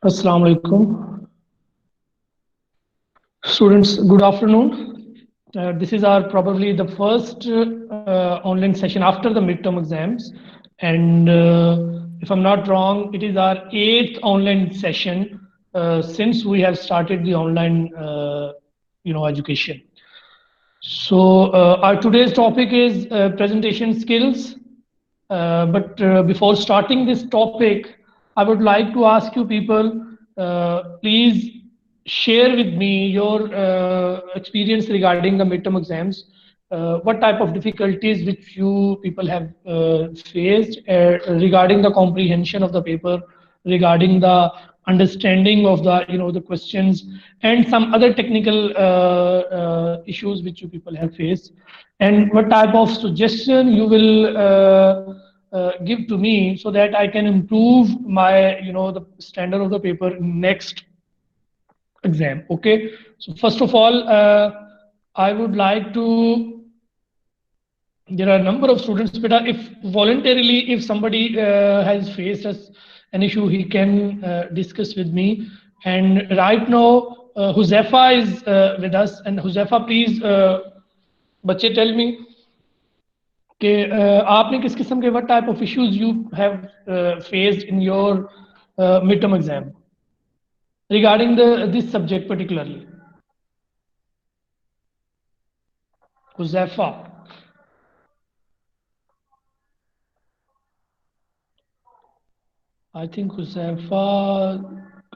Assalamu alaikum. Students, good afternoon. This is our probably the first online session after the midterm exams. And if I'm not wrong, it is our eighth online session since we have started the online, education. So our today's topic is presentation skills. But before starting this topic, I would like to ask you people, please share with me your experience regarding the midterm exams. What type of difficulties which you people have faced regarding the comprehension of the paper, regarding the understanding of the questions, and some other technical issues which you people have faced, and what type of suggestion you will give to me so that I can improve my the standard of the paper next exam. Okay, so first of all, I would like to, there are a number of students, but if voluntarily, if somebody has faced an issue, he can discuss with me. And right now, Huzefa is with us. And Huzefa, please, बच्चे, tell me कि आपने किस किस्म के what type of issues you have faced in your midterm exam regarding this subject particularly. Huzefa. I think Huzefa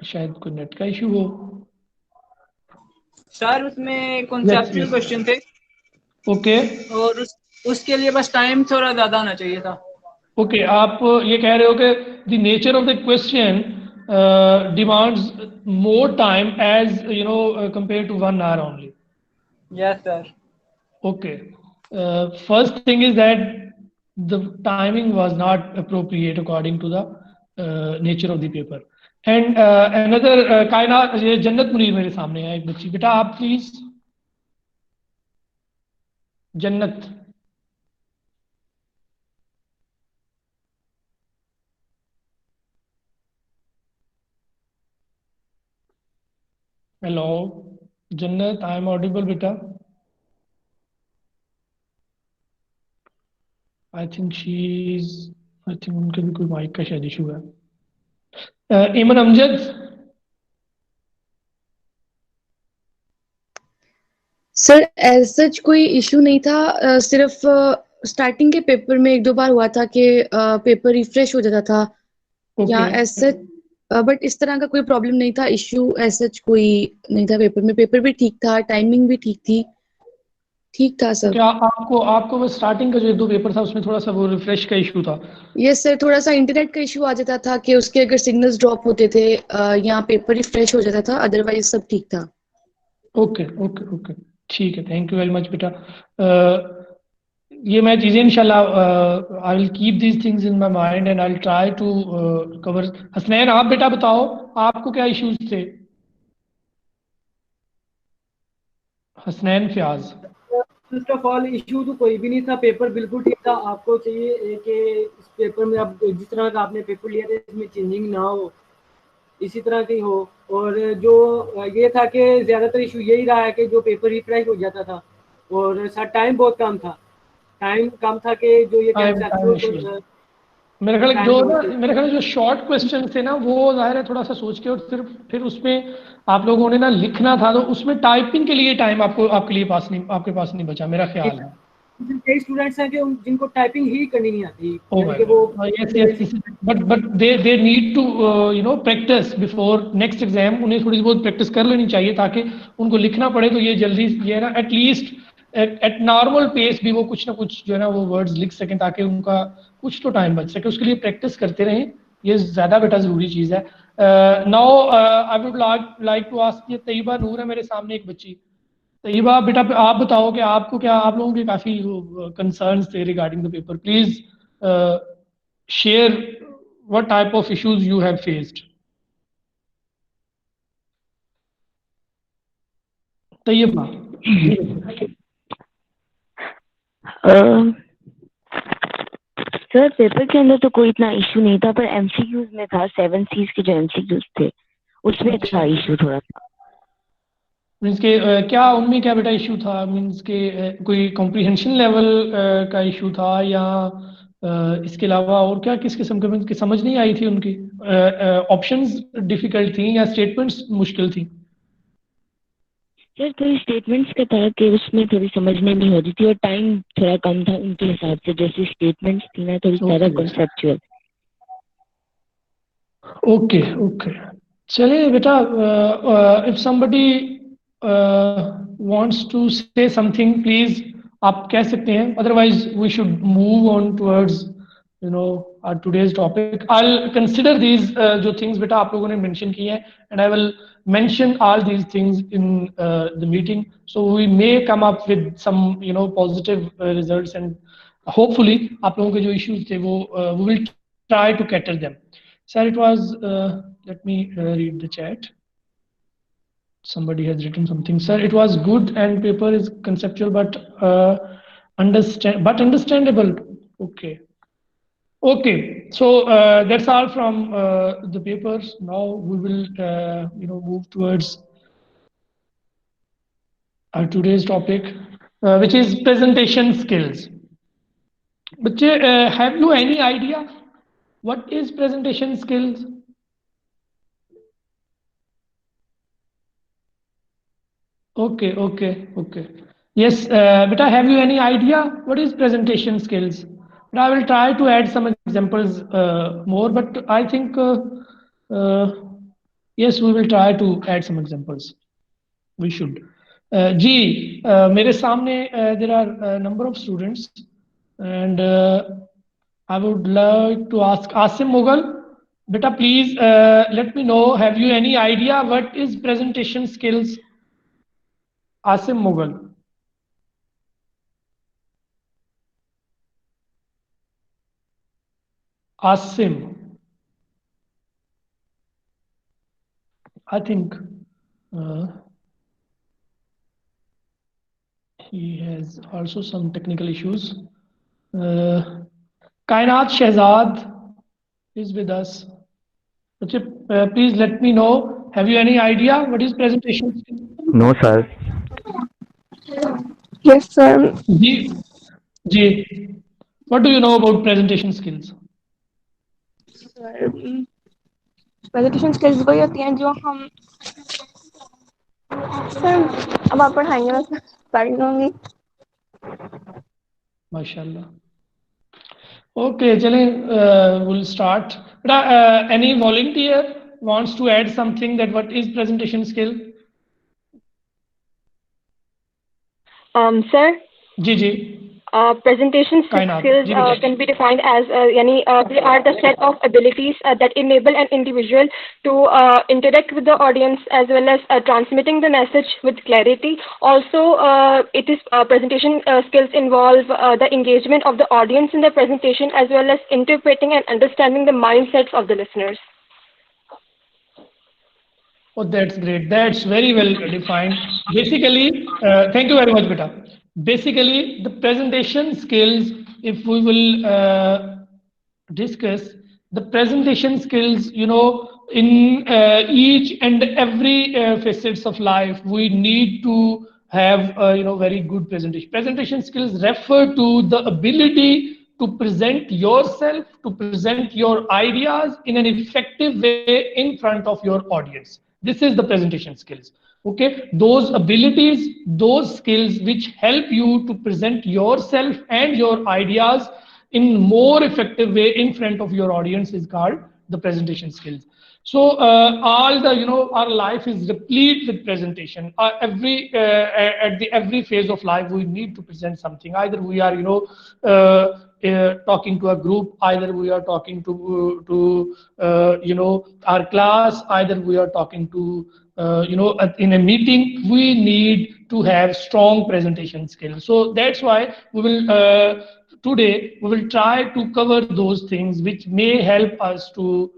शायद कोई net का issue हो। सर उसमें कॉन्सेप्चुअल क्वेश्चन थे। ओके, और उसके लिए बस टाइम थोड़ा ज़्यादा होना चाहिए था। ओके, आप ये कह रहे हो कि the nature of the question demands more time as compare to 1 hour only. Yes sir. Okay. First thing is that the timing was not appropriate according to the nature of the paper. And another कायनात, ये जन्नत मुनीर मेरे सामने है एक बच्ची, बेटा आप प्लीज। जन्नत, हेलो जन्नत, आई एम ऑडिबल बेटा? आई थिंक उनके भी कोई माइक का शायद इशू है। इमन अमजद, सर एज सच कोई इशू नहीं था, सिर्फ स्टार्टिंग के पेपर में एक दो बार हुआ था कि पेपर रिफ्रेश हो जाता था या एज सच, बट इस तरह का कोई प्रॉब्लम नहीं था, इशू एज सच कोई नहीं था। पेपर भी ठीक था, टाइमिंग भी ठीक था सर। क्या आपको बस स्टार्टिंग का जो 2 पेपर था उसमें थोड़ा सा वो रिफ्रेश का इशू था? यस सर, थोड़ा सा इंटरनेट का इशू आ जाता था कि उसके अगर सिग्नल्स ड्रॉप होते थे या पेपर रिफ्रेश हो जाता था, अदरवाइज सब ठीक था। ओके ओके ओके, ठीक है, थैंक यू वेरी मच बेटा। ये मैं चीज़ें इंशाल्लाह I will keep these things in my mind and I will try to cover. Hasnain, आप बेटा बताओ आपको क्या इश्यूज थे? Hasnain Fayyaz. First of all issue तो कोई भी नहीं था, पेपर बिल्कुल ठीक था। आपको चाहिए कि इस पेपर में आप जिस तरह का आपने पेपर लिया था इसमें चेंजिंग ना हो, इसी तरह की हो। और जो ये था कि ज़्यादातर इशू यही रहा है कि जो पेपर रिफ्रेश हो जाता था और सर टाइम बहुत कम था कि जो ये मेरे ख्याल जो शॉर्ट क्वेश्चन थे ना वो जाहिर है थोड़ा सा सोच के, और फिर उसमें आप लोगों ने ना लिखना था, तो उसमें टाइपिंग के लिए टाइम आपके पास नहीं बचा, मेरा ख्याल है। कई स्टूडेंट्स हैं कि जिनको टाइपिंग ही करनी नहीं आती, कि वो but they need to practice before next exam. उन्हें थोड़ी बहुत प्रैक्टिस कर लेनी चाहिए ताकि उनको लिखना पड़े तो ये जल्दी ये ना एटलीस्ट एट नॉर्मल पेस भी वो कुछ ना कुछ जो है ना वो वर्ड्स लिख सकें, ताकि उनका कुछ तो टाइम बच सके। उसके लिए प्रैक्टिस करते रहें, ये ज़्यादा बेटा ज़रूरी चीज़ है। Now I would like to ask, ये तैयबा नूर है मेरे सामने एक बच्ची। तैयबा बेटा आप बताओ कि आपको क्या, आप लोगों के काफ़ी कंसर्न्स थे regarding the paper. Please share what type of issues you have faced. Tayyaba. Sir paper के अंदर तो कोई इतना इशू नहीं था, पर एमसीक्यूज में था, 7 C's के जो एमसीक्यूज थे उसमें था इशू थोड़ा सा। मीन्स के क्या उनमें क्या बेटा इशू था? मीन्स के कोई कॉम्प्रिहेंशन लेवल का इशू था या इसके अलावा और क्या, किस किस्म के मीन्स की समझ नहीं आई थी उनकी? ऑप्शंस डिफिकल्ट थी या स्टेटमेंट्स मुश्किल थी? सर थोड़ी स्टेटमेंट्स का था कि उसमें थोड़ी समझने नहीं होती थी और टाइम थोड़ा कम था उनके हिसाब से, जैसे स्टेटमेंट्स थी ना थोड़ी ज़्यादा कॉन्सेप्चुअल। ओके ओके, चलिए बेटा, if somebody wants to say something please आप कह सकते हैं, otherwise we should move on towards our today's topic. I'll consider these जो things बेटा आप लोगों ने mention किए हैं, and I will mention all these things in the meeting, so we may come up with some positive results, and hopefully आप लोगों के जो issues थे वो we will try to cater them. Sir, it was let me read the chat. Somebody has written something. Sir, it was good and paper is conceptual but understandable. Okay, so that's all from the papers. Now we will move towards our today's topic, which is presentation skills. But have you any idea what is presentation skills? Okay. Yes, beta, have you any idea what is presentation skills? But I will try to add some examples more, but I think yes, we will try to add some examples. We should. Ji, मेरे सामने there are a number of students, and I would like to ask Asim Mughal. Beta, please let me know, have you any idea what is presentation skills? Asim Mughal. Asim. I think he has also some technical issues. Kainat Shehzad is with us. Please let me know, have you any idea what is presentation skills? No, sir. Yes, sir. Ji, what do you know about presentation skills? Sir, presentation skills वही होती हैं जो हम sir अब आप पढ़ाएंगे मैं पढ़ लूँगी। माशाल्लाह. Okay, चलें, we'll start. Any volunteer wants to add something, that what is presentation skill? Sir. Ji. Presentation skills can be defined as they are the set of abilities that enable an individual to interact with the audience as well as transmitting the message with clarity. Also, presentation skills involve the engagement of the audience in the presentation as well as interpreting and understanding the mindsets of the listeners. Oh, that's great. That's very well defined. Basically, thank you very much, beta. Basically, the presentation skills, if we will discuss the presentation skills, in each and every facets of life, we need to have very good presentation. Presentation skills refer to the ability to present yourself, to present your ideas in an effective way in front of your audience. This is the presentation skills. Okay, those abilities, those skills which help you to present yourself and your ideas in more effective way in front of your audience is called the presentation skills. So all the our life is replete with presentation. At every phase of life we need to present something. Either we are talking to a group, either we are talking to our class, either we are talking to in a meeting. We need to have strong presentation skills. So that's why we will today we will try to cover those things which may help us to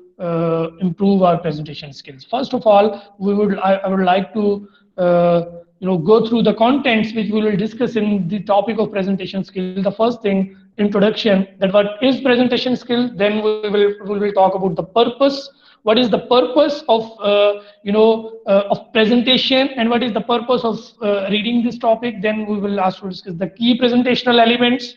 improve our presentation skills. First of all, I would like to go through the contents which we will discuss in the topic of presentation skills. The first thing introduction, that what is presentation skill. Then we will talk about the purpose. What is the purpose of of presentation, and what is the purpose of reading this topic. Then we will also discuss the key presentational elements.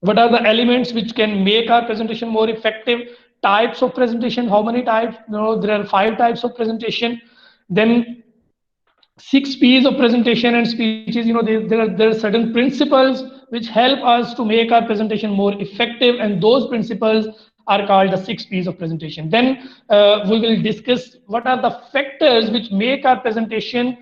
What are the elements which can make our presentation more effective? Types of presentation, how many types? There are 5 types of presentation. Then 6 P's of presentation and speeches. There are certain principles which help us to make our presentation more effective, and those principles are called the 6 P's of presentation. Then we will discuss what are the factors which make our presentation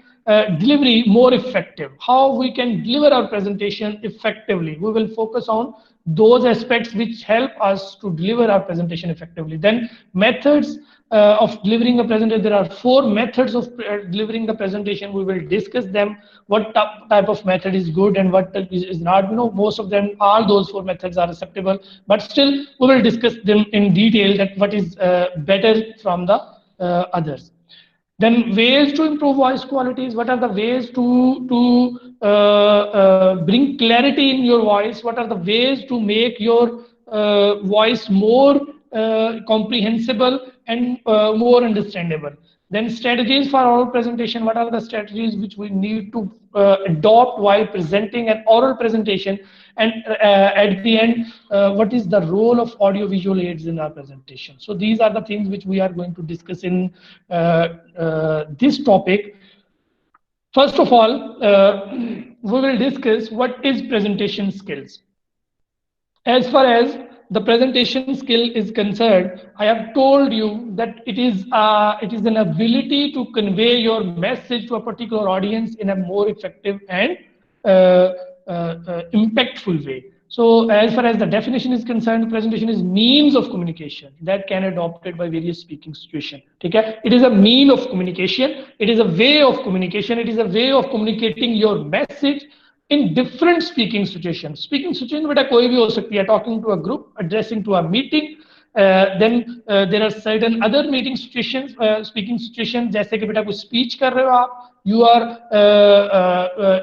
delivery more effective, how we can deliver our presentation effectively. We will focus on those aspects which help us to deliver our presentation effectively. Then methods of delivering a presentation. There are 4 methods of delivering the presentation. We will discuss them, what type of method is good and what is not. Most of them, all those 4 methods are acceptable, but still we will discuss them in detail, that what is better from the others. Then ways to improve voice qualities. What are the ways to bring clarity in your voice? What are the ways to make your voice more comprehensible and more understandable? Then strategies for oral presentation. What are the strategies which we need to adopt while presenting an oral presentation? And at the end, what is the role of audiovisual aids in our presentation? So these are the things which we are going to discuss in this topic. First of all, we will discuss what is presentation skills. As far as the presentation skill is concerned, I have told you that it is an ability to convey your message to a particular audience in a more effective and impactful way. So as far as the definition is concerned, presentation is means of communication that can be adopted by various speaking situations. Okay? It is a mean of communication. It is a way of communication. It is a way of communicating your message in different speaking situations. Speaking situation beta koi bhi ho sakti hai, talking to a group, addressing to a meeting. Then there are certain other meeting situations, speaking situations, jaise ki beta koi speech kar rahe ho aap, you are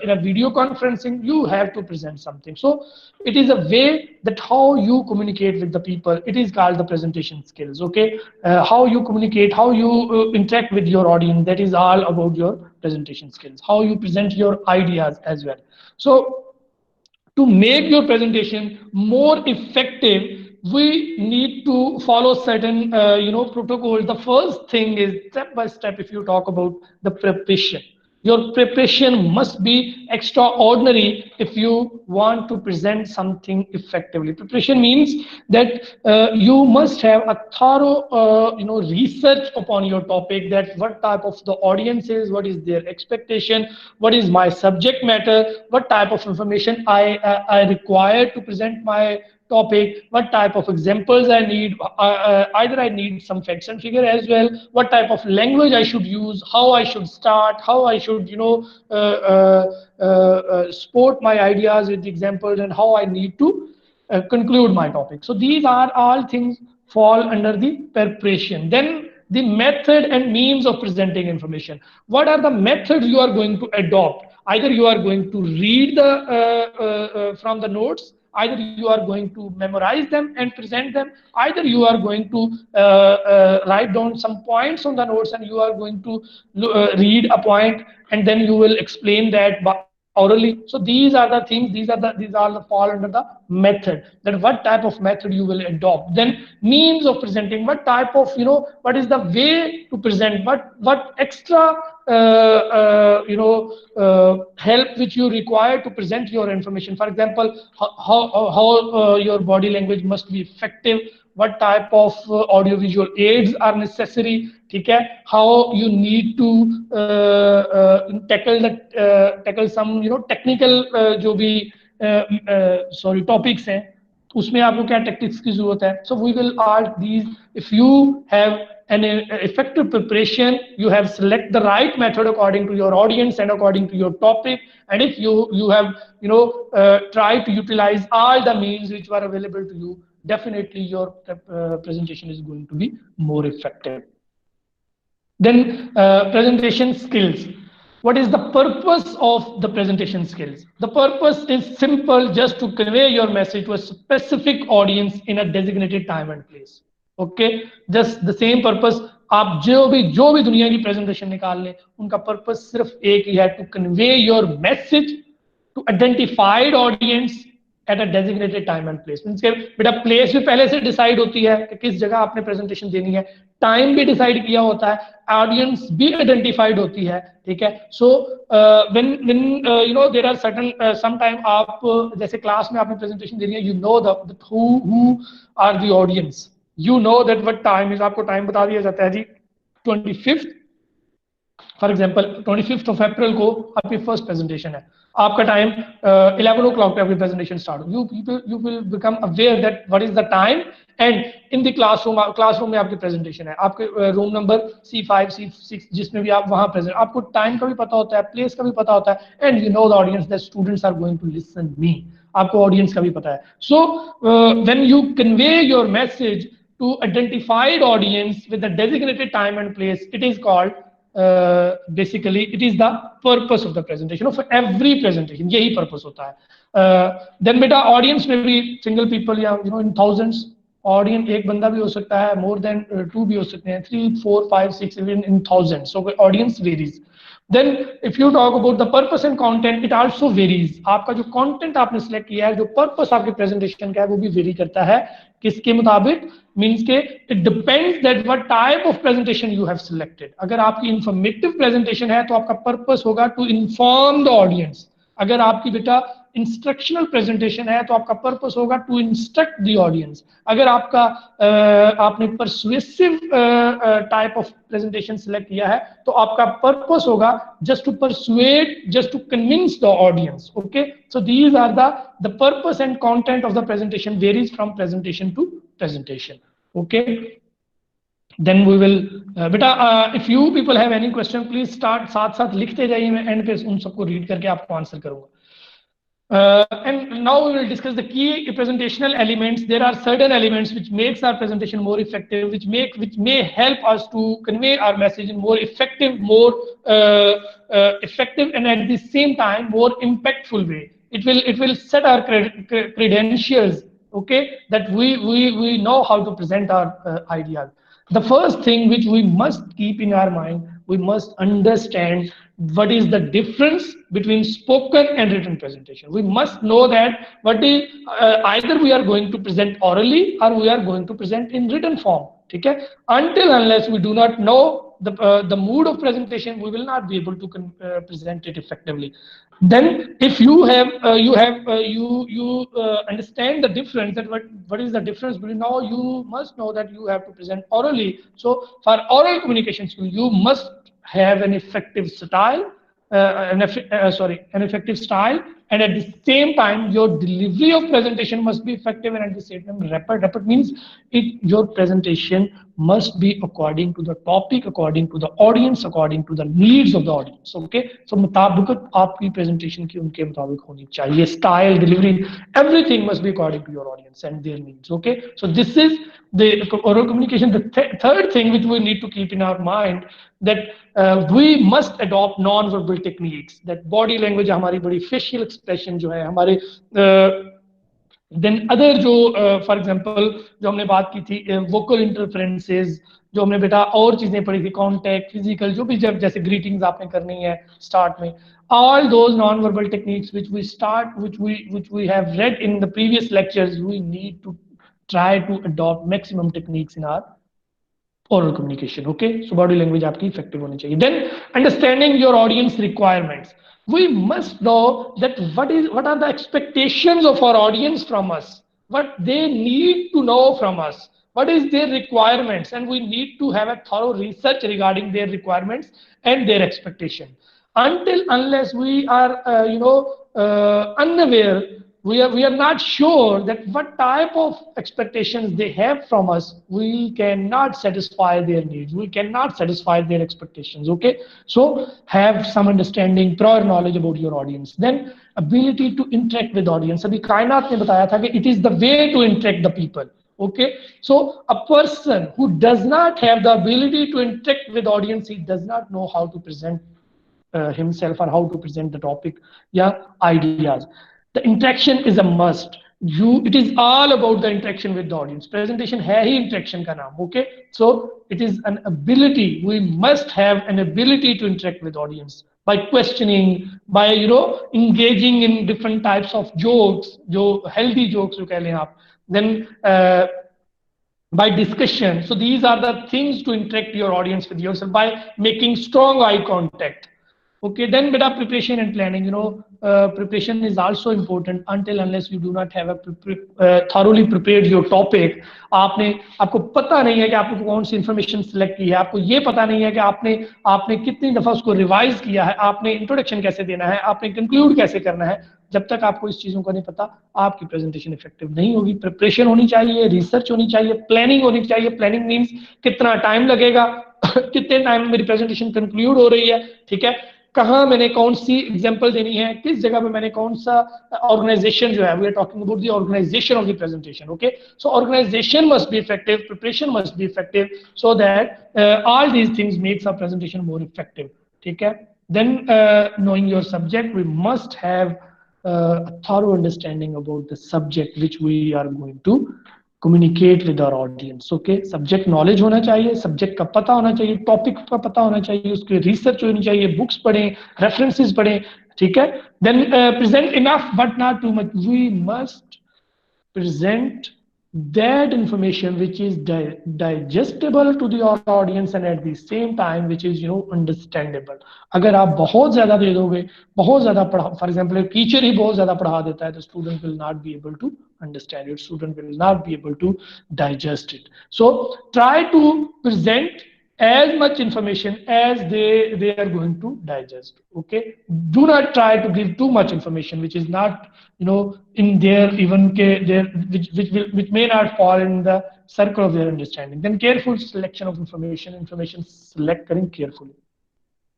in a video conferencing, you have to present something. So it is a way that how you communicate with the people. It is called the presentation skills. Okay, how you communicate, how you interact with your audience, that is all about your presentation skills. How you present your ideas as well. So to make your presentation more effective, we need to follow certain protocols. The first thing is step by step. If you talk about the preparation, your preparation must be extraordinary if you want to present something effectively. Preparation means that you must have a thorough research upon your topic, that what type of the audience is, what is their expectation, what is my subject matter, what type of information I require to present my topic, what type of examples I need, either I need some facts and figure as well, what type of language I should use, how I should start, how I should support my ideas with examples, and how I need to conclude my topic. So these are all things fall under the preparation. Then the method and means of presenting information. What are the methods you are going to adopt? Either you are going to read from the notes, either you are going to memorize them and present them, either you are going to write down some points on the notes and you are going to read a point and then you will explain that orally. So these are the things, these are the fall under the method, that what type of method you will adopt. Then means of presenting, what type of what is the way to present, what extra help which you require to present your information. For example, how your body language must be effective, what type of audiovisual aids are necessary, okay? How you need to tackle some technical जो भी topics हैं, उसमें आपको क्या tactics की ज़रूरत है. So we will add these. If you have an effective preparation, you have select the right method according to your audience and according to your topic, and if you have try to utilize all the means which were available to you, definitely your presentation is going to be more effective. Then presentation skills. What is the purpose of the presentation skills? The purpose is simple, just to convey your message to a specific audience in a designated time and place. Okay, just the same purpose. आप जो भी दुनिया की presentation निकाल लें, उनका purpose सिर्फ एक ही है, to convey your message to identified audience at a designated time and place. Means के बेटा प्लेस भी पहले से डिसाइड होती है कि किस जगह आपने प्रेजेंटेशन देनी है, टाइम भी डिसाइड किया होता है, ऑडियंस भी आइडेंटिफाइड होती है, ठीक है. So when you know there are certain some time आप जैसे क्लास में आपने प्रेजेंटेशन देनी है, you know the who are the audience, you know that what time is, आपको टाइम बता दिया जाता है जी 25th for example 25th of April को आपकी फर्स्ट प्रेजेंटेशन है, आपका टाइम 11 o'clock पे आपकी प्रेजेंटेशन स्टार्ट हो, you will become aware that what is the time and in the classroom में आपकी प्रेजेंटेशन है, आपके रूम नंबर C5 C6 जिसमें भी आप वहां प्रेजेंट, आपको टाइम का भी पता होता है, प्लेस का भी पता होता है, and you know the audience that students are going to listen me, आपको ऑडियंस का भी पता है. So when you convey your message to identified audience with a designated time and place, it is called basically it is the purpose of the presentation of every presentation. यही purpose होता है. Then बेटा audience में भी single people या you know in thousands, audience एक बंदा भी हो सकता है, more than 2 भी हो सकते हैं, 3 4 5 6 even in thousands, so audience varies. Then if you talk about the purpose and content, it also varies. आपका जो content आपने select किया है, जो purpose आपके presentation का है, वो भी vary करता है, किसके मुताबिक, means के it depends that what type of presentation you have selected. अगर आपकी informative presentation है तो आपका purpose होगा to inform the audience. अगर आपकी बेटा इंस्ट्रक्शनल प्रेजेंटेशन है तो आपका पर्पस होगा टू इंस्ट्रक्ट द ऑडियंस. अगर आपका आपने persuasive type of presentation select किया है तो आपका पर्पस होगा just to persuade, just to convince the audience. Okay, so these are the purpose and content of the presentation varies from presentation to presentation. Okay, then we will बेटा if you people have any question please start, साथ साथ लिखते जाइए, मैं and पे उन सबको read करके आपको आंसर करूंगा. And now we will discuss the key presentational elements. There are certain elements which makes our presentation more effective, which may help us to convey our message in more effective and at the same time more impactful way. It will set our credentials, okay, that we know how to present our ideas. The first thing which we must keep in our mind, we must understand what is the difference between spoken and written presentation. We must know that what is either we are going to present orally or we are going to present in written form. Okay? Until unless we do not know the mood of presentation, we will not be able to present it effectively. Then if you understand the difference, that what is the difference between, now you must know that you have to present orally. So for oral communication skill, you must have an effective style, an effective style, and at the same time your delivery of presentation must be effective, and at the same time rapid means your presentation must be according to the topic, according to the audience, according to the needs of the audience. Okay, so मुताबिकत आपकी presentation की उनके मुताबिक होनी चाहिए, style, delivery, everything must be according to your audience and their needs. Okay, so this is the oral communication. The third thing which we need to keep in our mind, that we must adopt non-verbal techniques, that body language हमारी बड़ी facial expression जो है हमारे then other जो for example जो हमने बात की थी vocal interferences, जो हमने बेटा और चीजें पढ़ी थी, contact, physical, जो भी जब जैसे greetings आपने करनी है start में, all those non-verbal techniques which we have read in the previous lectures, we need to try to adopt maximum techniques in our oral communication. Okay, so body language आपकी effective होनी चाहिए. Then understanding your audience requirements, we must know that what are the expectations of our audience from us, what they need to know from us, what is their requirements, and we need to have a thorough research regarding their requirements and their expectation. Until unless we are unaware, we are not sure that what type of expectations they have from us, we cannot satisfy their needs, we cannot satisfy their expectations. Okay, so have some understanding, prior knowledge about your audience. Then ability to interact with audience. Abhi Kainat ne bataya tha ki it is the way to interact the people. Okay, so a person who does not have the ability to interact with audience, he does not know how to present himself or how to present the topic, yeah, ideas. The interaction is a must. It is all about the interaction with the audience. Presentation है ही interaction का नाम, okay? So it is an ability. We must have an ability to interact with audience by questioning, by engaging in different types of jokes, जो healthy jokes जो कह लें आप. Then by discussion. So these are the things to interact your audience with yourself, by making strong eye contact. Okay, then beta preparation and planning. Preparation is also important. Until unless you do not have a thoroughly prepared your topic, आपको पता नहीं है कि आपको कौन सी information select की है, आपको ये पता नहीं है कि आपने कितनी दफा उसको revise किया है, आपने introduction कैसे देना है, आपने conclude कैसे करना है. जब तक आपको इस चीजों का नहीं पता, आपकी presentation effective नहीं होगी. Preparation होनी चाहिए, research होनी चाहिए, planning होनी चाहिए. Planning means कितना time लगेगा, कितने time में मेरी presentation conclude हो रही है, ठीक है, कहाँ मैंने कौन सी एग्जांपल देनी है, किस जगह पे मैंने कौन सा ऑर्गेनाइजेशन जो है, we are talking about the organisation of the presentation. Okay, so organisation must be effective, preparation must be effective, so that all these things makes our presentation more effective. ठीक है, then knowing your subject, we must have a thorough understanding about the subject which we are going to communicate with our audience. Okay, subject knowledge होना चाहिए, subject का पता होना चाहिए, topic का पता होना चाहिए, उसके research होनी चाहिए, books पढ़ें, references पढ़ें, ठीक है. Then present enough but not too much. We must present that information which is digestible to the audience and at the same time which is understandable. अगर आप बहुत ज़्यादा दे दोगे, बहुत ज़्यादा पढ़ा, for example एक teacher ही बहुत ज़्यादा पढ़ा देता है, the student will not be able to understand it, student will not be able to digest it. So try to present as much information as they are going to digest. Okay, do not try to give too much information which is not in their even which may not fall in the circle of their understanding. Then careful selection of information select करें carefully.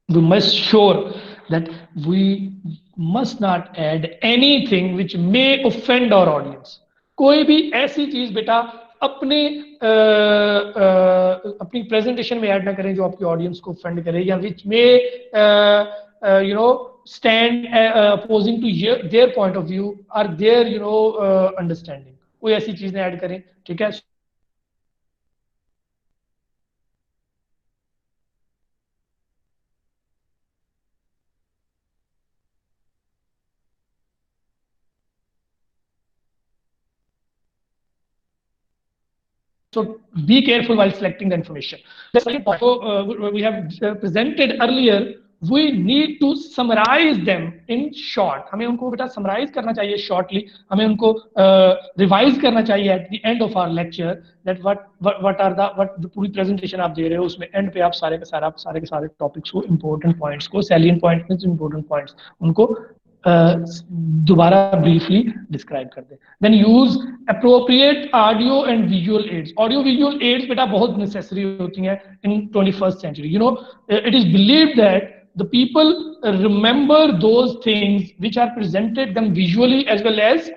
We must sure that we must not add anything which may offend our audience. कोई भी ऐसी चीज बेटा अपनी presentation में add ना करें जो आपकी ऑडियंस को ऑफेंड करे या which may stand opposing to their point of view or their understanding. कोई ऐसी चीज ना ऐड करें, ठीक है. So be careful while selecting the information. The second point we have presented earlier, we need to summarize them in short. हमें उनको बेटा summarize करना चाहिए shortly. हमें उनको revise करना चाहिए at the end of our lecture. That what the पूरी presentation आप दे रहे हो उसमें end पे आप सारे के सारे topics को, important points को, salient points में important points उनको दोबारा briefly describe कर दें. Then use appropriate audio and visual aids. Audio visual aids बेटा बहुत necessary होती हैं in 21st century. It is believed that the people remember those things which are presented them visually as well as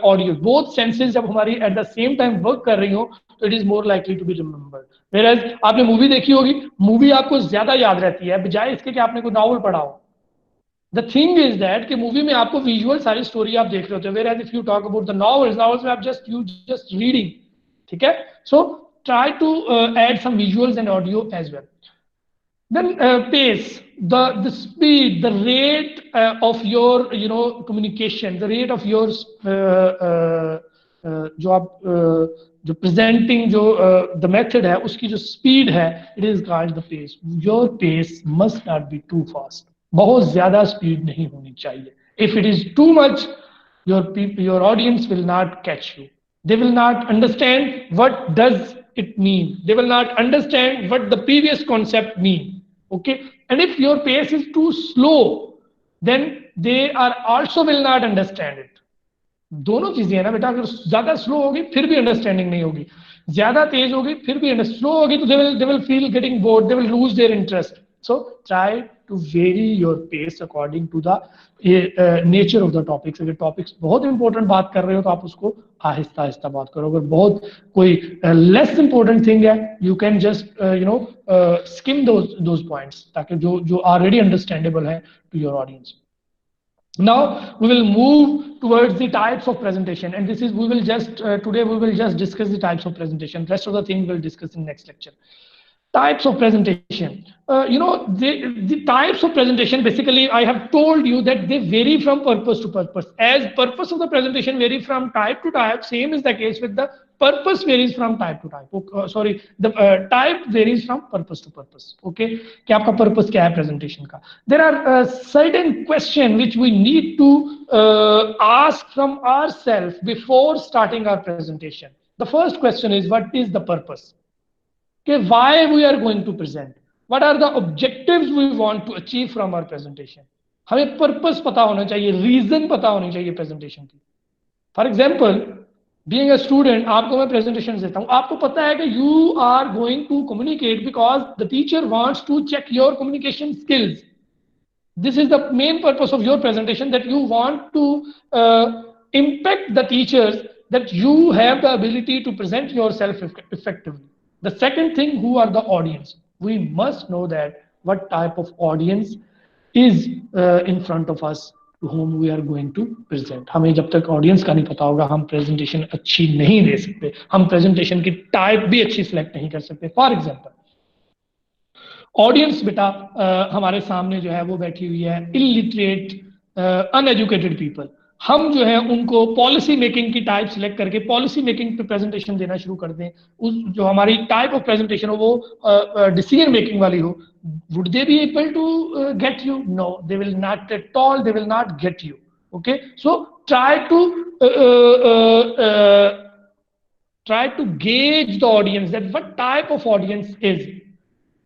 audio. Both senses जब हमारी at the same time work कर रही हो, so it is more likely to be remembered. Whereas आपने movie देखी होगी, movie आपको ज्यादा याद रहती है बजाय इसके कि आपने कोई novel पढ़ा हो. The thing is that कि मूवी में आपको विजुअल सारी स्टोरी आप देख रहे होते हैं, whereas if you talk about the novels में आप just reading, ठीक है. So try to add some visuals and audio as well. Then pace, the speed, the rate of your communication, the rate of your जो presenting the method है उसकी जो speed है, it is called the pace. Your pace must not be too fast. बहुत ज्यादा speed नहीं होनी चाहिए. If it is too much, your audience will not catch you. They will not understand what does it mean. They will not understand what the previous concept mean. Okay, and if your pace is too slow, then they are also will not understand it. दोनों चीजें है ना बेटा, अगर ज्यादा slow होगी फिर भी अंडरस्टैंडिंग नहीं होगी, ज्यादा तेज होगी फिर भी स्लो होगी तो they will feel getting bored, they will lose their interest. So try to vary your pace according to the nature of the topics. अगर topics बहुत important बात कर रहे हो तो आप उसको आहिस्ता आहिस्ता बात करो. अगर बहुत कोई less important thing है, you can just skim those points ताकि जो already understandable है to your audience. Now we will move towards the types of presentation, and this is we will just today we will just discuss the types of presentation. Rest of the things we'll discuss in next lecture. Types of presentation. The types of presentation, basically I have told you that they vary from purpose to purpose. As purpose of the presentation vary from type to type, same is the case with the purpose varies from type to type. The type varies from purpose to purpose. Okay, कि आपका purpose क्या है presentation का. There are certain questions which we need to ask from ourselves before starting our presentation. The first question is, what is the purpose? Okay, why we are going to present? What are the objectives we want to achieve from our presentation? हमें purpose पता होना चाहिए, reason पता होनी चाहिए presentation की. For example, being a student, आपको मैं presentation देता हूँ, आपको पता है कि you are going to communicate because the teacher wants to check your communication skills. This is the main purpose of your presentation, that you want to impact the teachers that you have the ability to present yourself effectively. The second thing, who are the audience? We must know that what type of audience is in front of us to whom we are going to present. हमें जब तक audience का नहीं पता होगा हम presentation अच्छी नहीं दे सकते, हम presentation की type भी अच्छी select नहीं कर सकते. For example, audience बेटा हमारे सामने जो है वो बैठी हुई है illiterate, uneducated people. हम जो है उनको पॉलिसी मेकिंग की टाइप सिलेक्ट करके पॉलिसी मेकिंग पे प्रेजेंटेशन देना शुरू कर दें, उस जो हमारी टाइप ऑफ प्रेजेंटेशन हो वो डिसीजन मेकिंग वाली हो, would they be able to get you? No, they will not at all. They will not get you. Okay, so try to gauge the audience, that what type of audience is.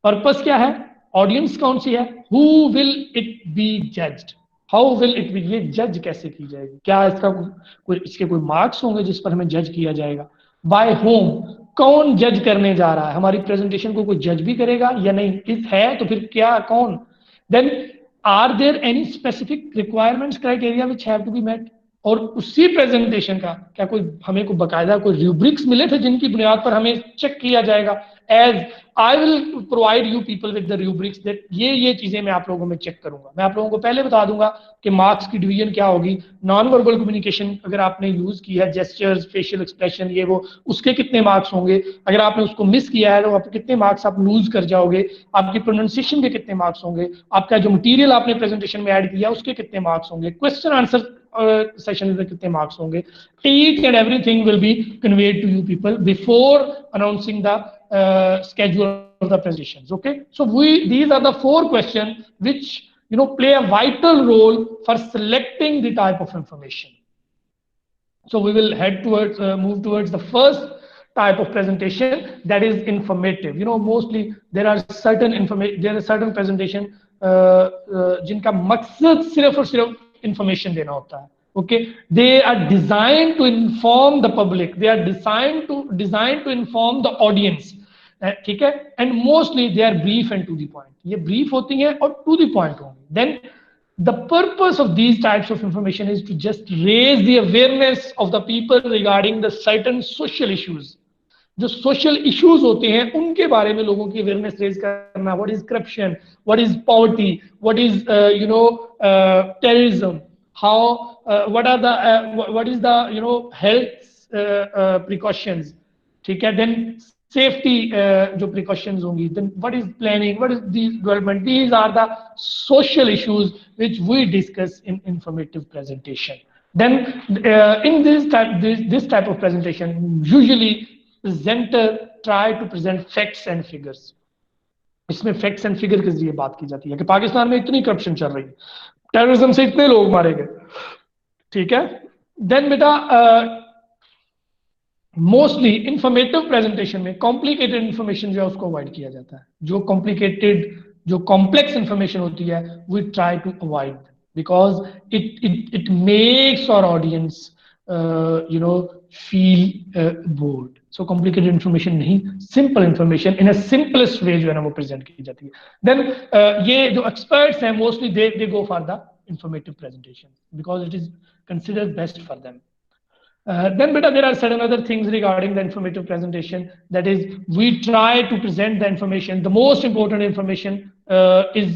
Purpose क्या है, audience कौन सी है, who will it be judged? How will it be, ये जज कैसे की जाएगी, क्या इसके कोई मार्क्स होंगे जिस पर हमें जज किया जाएगा, बाय होम, कौन जज करने जा रहा है, हमारी प्रेजेंटेशन को कोई जज भी करेगा या नहीं, इस है तो फिर क्या, कौन, then are there any specific requirements criteria which have to be met, और उसी प्रेजेंटेशन का क्या कोई हमें को बकायदा कोई रूब्रिक्स मिले थे जिनकी बुनियाद पर हमें चेक किया जाएगा. As I will provide you people with the rubrics that ये चीजें मैं आप लोगों में चेक करूंगा. मैं आप लोगों को पहले बता दूंगा कि मार्क्स की डिवीजन क्या होगी. नॉन वर्बल कम्युनिकेशन अगर आपने यूज की है, जेस्चर्स, फेशियल एक्सप्रेशन, ये वो, उसके कितने मार्क्स होंगे, अगर आपने उसको मिस किया है तो आप कितने मार्क्स आप लूज कर जाओगे, आपकी प्रोनाउंसिएशन के कितने मार्क्स होंगे, आपका जो मटीरियल आपने प्रेजेंटेशन में ऐड किया उसके कितने मार्क्स होंगे, क्वेश्चन आंसर सेशन में कितने मार्क्स होंगे. Each and everything will be conveyed to you people before announcing the schedule of the presentations. Okay, so these are the 4 questions which play a vital role for selecting the type of information. So we will head towards move towards the first type of presentation, that is informative. Mostly there are certain presentation जिनका मकसद सिर्फ और सिर्फ information देना होता है. Okay, they are designed to inform the public, they are designed to inform the audience. ठीक है, and mostly they are brief and to the point. ये brief होती हैं और to the point होंगी. Then the purpose of these types of information is to just raise the awareness of the people regarding the certain social issues. जो social issues होते हैं उनके बारे में लोगों की awareness raise करना. What is corruption? What is poverty? What is terrorism? How what is the health precautions? ठीक है, then safety जो precautions होंगी, then what is planning, what is the development. These are the social issues which we discuss in informative presentation. Then in this type of presentation, usually presenter try to present facts and figures. इसमें facts and figure के जरिए बात की जाती है कि पाकिस्तान में इतनी करप्शन चल रही है, टेररिज्म से इतने लोग मारे गए. ठीक है, देन बेटा मोस्टली इंफॉर्मेटिव प्रेजेंटेशन में कॉम्प्लिकेटेड इंफॉर्मेशन जो है उसको अवॉइड किया जाता है. जो कॉम्प्लिकेटेड जो कॉम्प्लेक्स इंफॉर्मेशन होती है we try to avoid because it makes our audience feel bored. So complicated information नहीं, simple information in a simplest way जो है ना वो प्रेजेंट की जाती है. देन ये जो एक्सपर्ट्स हैं mostly they go for the informative presentation because it is considered best for them. Then beta, there are certain other things regarding the informative presentation. That is, we try to present the information. The most important information is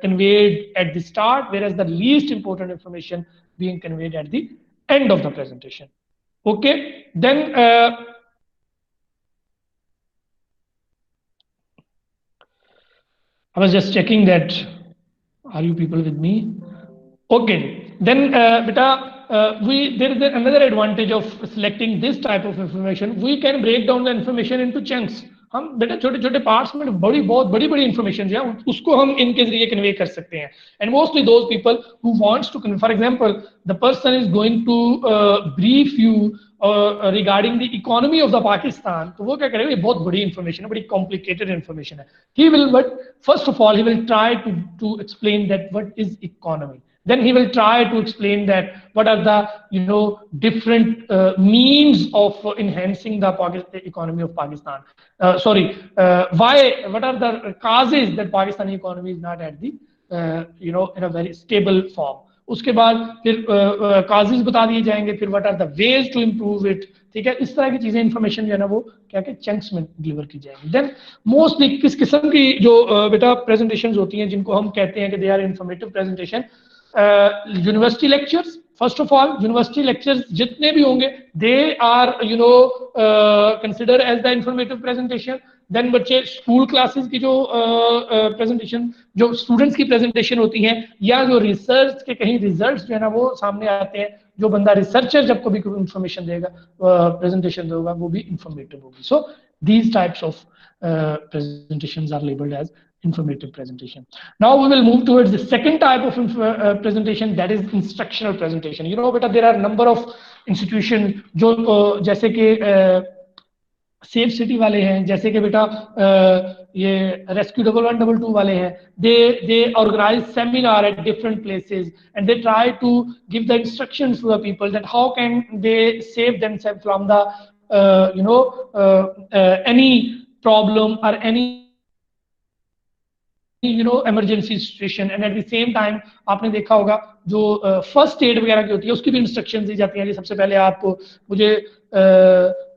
conveyed at the start, whereas the least important information being conveyed at the end of the presentation. Okay. Then I was just checking that. Are you people with me? Okay. Then beta. There is another advantage of selecting this type of information. We can break down the information into chunks. हम बेटा छोटे छोटे parts में बहुत बड़ी information जो है उसको हम इनके जरिए कन्वे कर सकते हैं. And mostly those people who wants to, for example, the person is going to brief you regarding the economy of the Pakistan, तो वो क्या करेगा, ये बहुत बड़ी इंफॉर्मेशन है, बड़ी कॉम्प्लिकेटेड इंफॉर्मेशन है. He will but first of all he will try to explain that what is economy. Then he will try to explain that what are the different means of enhancing the economy of Pakistan. What are the causes that Pakistani economy is not at the in a very stable form. उसके बाद फिर causes बता दिए जाएंगे, फिर what are the ways to improve it. ठीक है, इस तरह की चीजें इंफॉर्मेशन जो है ना वो क्या क्या चंक्स में डिलीवर की जाएंगी. देन मोस्टली किस किस्म की जो बेटा प्रेजेंटेशंस होती हैं जिनको हम कहते हैं कि they are informative presentation. University lectures, first of all university lectures जितने भी होंगे they are consider as the informative presentation. Then बच्चे स्कूल क्लासेस की जो प्रेजेंटेशन, जो स्टूडेंट्स की प्रेजेंटेशन होती हैं, या जो रिसर्च के कहीं रिजल्ट्स जो है ना वो सामने आते हैं, जो बंदा रिसर्चर जब कभी कोई इंफॉर्मेशन देगा, प्रेजेंटेशन देगा, वो भी इंफॉर्मेटिव होगी. सो these types of presentations are labeled as informative presentation. Now we will move towards the second type of presentation, that is instructional presentation. Beta, there are a number of institutions जो जैसे कि safe city वाले हैं, जैसे कि बेटा ये rescue 1112 वाले हैं. they organize seminar at different places and they try to give the instructions to the people that how can they save themselves from the any problem or any emergency situation. and at the same time आपने देखा होगा जो first aid वगैरह की होती है उसकी भी इंस्ट्रक्शन दी जाती हैं. सबसे पहले आपको, मुझे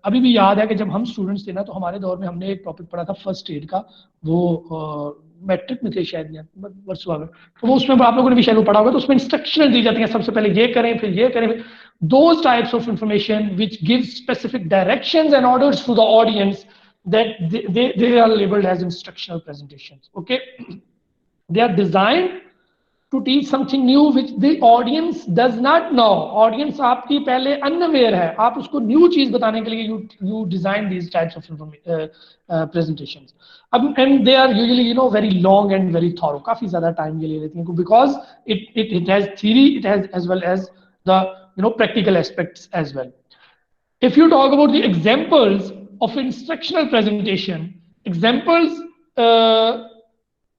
अभी भी याद है कि जब हम स्टूडेंट्स थे ना तो हमारे दौर में हमने एक टॉपिक पढ़ा था फर्स्ट एड का, वो मैट्रिक में थे शायद, तो वो उसमें आप लोगों ने भी शायद वो पढ़ा होगा. तो उसमें इंस्ट्रक्शन दी जाती हैं, सबसे पहले ये करें, फिर ये करें. Those types of information which give specific directions and orders to the audience, that they are labeled as instructional presentations. Okay, they are designed to teach something new which the audience does not know. Audience आपकी पहले unaware है, आप उसको new चीज बताने के लिए you design these types of presentations. And they are usually very long and very thorough, काफी ज्यादा time ये ले लेती हैं because it has theory, it has as well as the practical aspects as well. If you talk about the examples of instructional presentation, examples,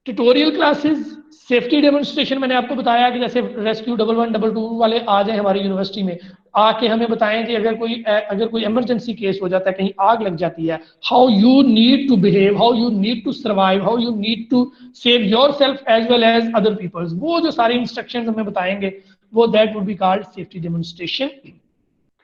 tutorial classes, safety demonstration. मैंने आपको बताया कि जैसे रेस्क्यू 1122 वाले आ जाए हमारी यूनिवर्सिटी में, आके हमें बताएं कि अगर कोई इमरजेंसी केस हो जाता है, कहीं आग लग जाती है, how you need to behave, how you need to survive, how you need to save yourself as well as other peoples. वो जो सारी इंस्ट्रक्शंस हमें बताएंगे वो that would be called safety demonstration.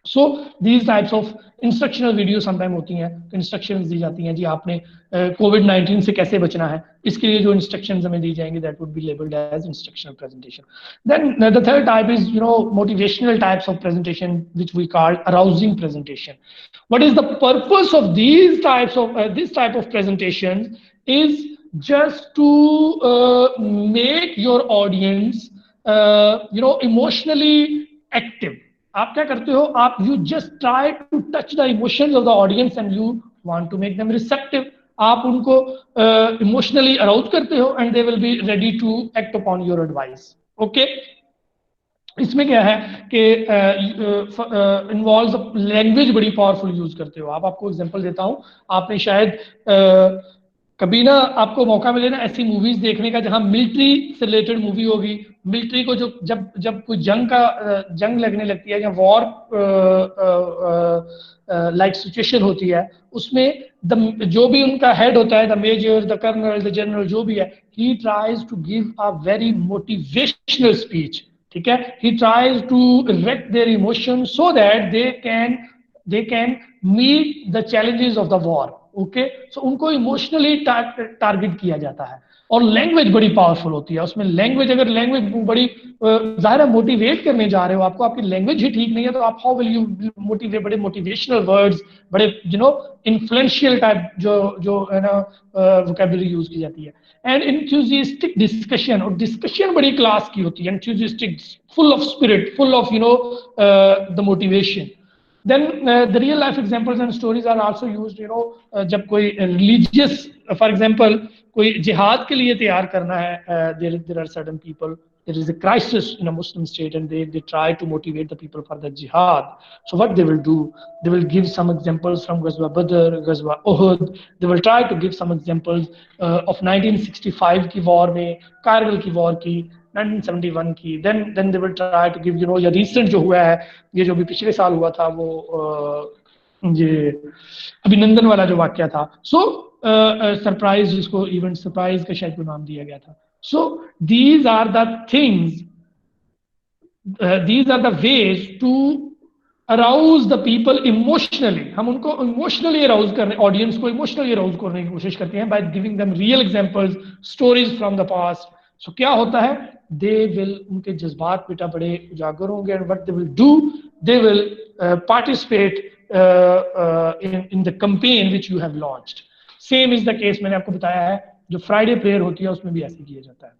So these types of instructional video sometime होती हैं, instructions दी जाती हैं जी आपने कोविड-19 से कैसे बचना है, इसके लिए जो इंस्ट्रक्शंस हमें दी जाएंगी that would be labelled as instructional presentation. Then the third type is motivational types of presentation which we call arousing presentation. What is the purpose of this type of presentation is just to make your audience emotionally active. आप क्या करते हो, आप you just try to touch the emotions of the audience and you want to make them receptive. आप उनको emotionally arouse करते हो and they will be ready to act upon your advice. Okay, इसमें क्या है कि इन्वॉल्व्स लैंग्वेज बड़ी powerful use करते हो आप. आपको एग्जांपल देता हूं, आपने शायद कभी ना आपको मौका मिले ना ऐसी मूवीज देखने का जहां मिलिट्री से रिलेटेड मूवी होगी. मिलिट्री को जो जब कोई जंग लगने लगती है या वॉर लाइक सिचुएशन होती है, उसमें जो भी उनका हेड होता है, the major, the colonel, the general, जो भी है, he tries to give a very motivational speech, ठीक है, he tries to erect their emotions so that they can meet the challenges of the war, okay, so उनको emotionally target किया जाता है। और लैंग्वेज बड़ी पावरफुल होती है उसमें। लैंग्वेज, अगर लैंग्वेज बड़ी ज़ाहिर है मोटिवेट करने जा रहे हो, आपकी लैंग्वेज ही ठीक नहीं है तो आप हाउ विल यू मोटिवेट, बड़े मोटिवेशनल वर्ड्स, बड़े इन्फ्लुएंशियल टाइप जो है ना वोकैबुलरी यूज की जाती है। एंड इंथ्यूजियास्टिक डिस्कशन, और डिस्कशन बड़ी क्लास की होती है, enthusiastic, full of spirit, full of the motivation. Then the real life examples and stories are also used, जब कोई religious, for example, कोई जिहाद के लिए तैयार करना है, there are certain people, there is a crisis in a Muslim state and they try to motivate the people for the jihad. So what they will do, they will give some examples from Ghazwa Badr, Ghazwa Uhud. They will try to give some examples of 1965 की war में, कारगिल की war की, 1971 की, then they will try to give, या recent जो हुआ है, ये जो भी पिछले साल हुआ था वो ये अभिनंदन वाला जो वाक्य था, सो सरप्राइज, जिसको इवेंट सरप्राइज का शायद नाम दिया गया था। So these are the things, these are the ways to arouse the people emotionally. हम उनको इमोशनली अराउज करने, ऑडियंस को इमोशनली अराउज करने की कोशिश करते हैं by giving them real examples, stories from the past. So क्या होता है, दे विल, उनके जज्बात बेटा बड़े उजागर होंगे, and what they will do, they will participate in the campaign which you have launched. Same is the case, मैंने आपको बताया है, जो फ्राइडे प्रेयर होती है उसमें भी ऐसे किया जाता है।